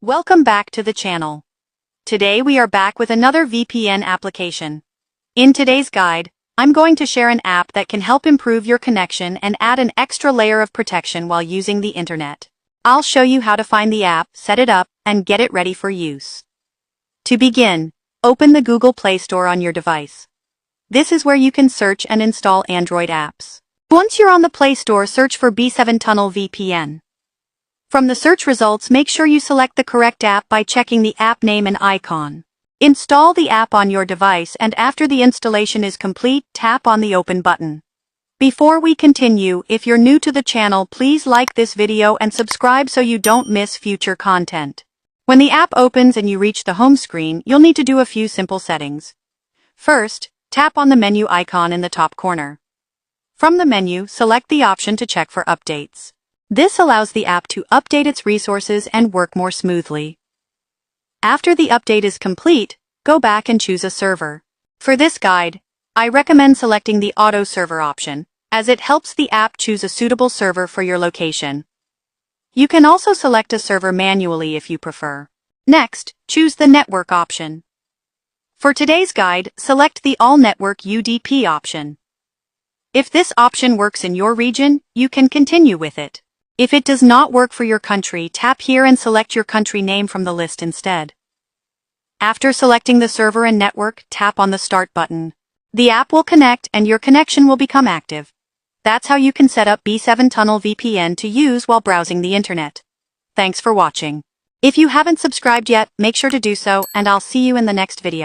Welcome back to the channel. Today we are back with another VPN application. In today's guide, I'm going to share an app that can help improve your connection and add an extra layer of protection while using the internet. I'll show you how to find the app, set it up, and get it ready for use. To begin, open the Google Play Store on your device. This is where you can search and install Android apps. Once you're on the Play Store, search for B7 Tunnel VPN. From the search results, make sure you select the correct app by checking the app name and icon. Install the app on your device, and after the installation is complete, tap on the Open button. Before we continue, if you're new to the channel, please like this video and subscribe so you don't miss future content. When the app opens and you reach the home screen, you'll need to do a few simple settings. First, tap on the menu icon in the top corner. From the menu, select the option to check for updates. This allows the app to update its resources and work more smoothly. After the update is complete, go back and choose a server. For this guide, I recommend selecting the Auto Server option, as it helps the app choose a suitable server for your location. You can also select a server manually if you prefer. Next, choose the Network option. For today's guide, select the All Network UDP option. If this option works in your region, you can continue with it. If it does not work for your country, tap here and select your country name from the list instead. After selecting the server and network, tap on the Start button. The app will connect and your connection will become active. That's how you can set up B7 Tunnel VPN to use while browsing the internet. Thanks for watching. If you haven't subscribed yet, make sure to do so, and I'll see you in the next video.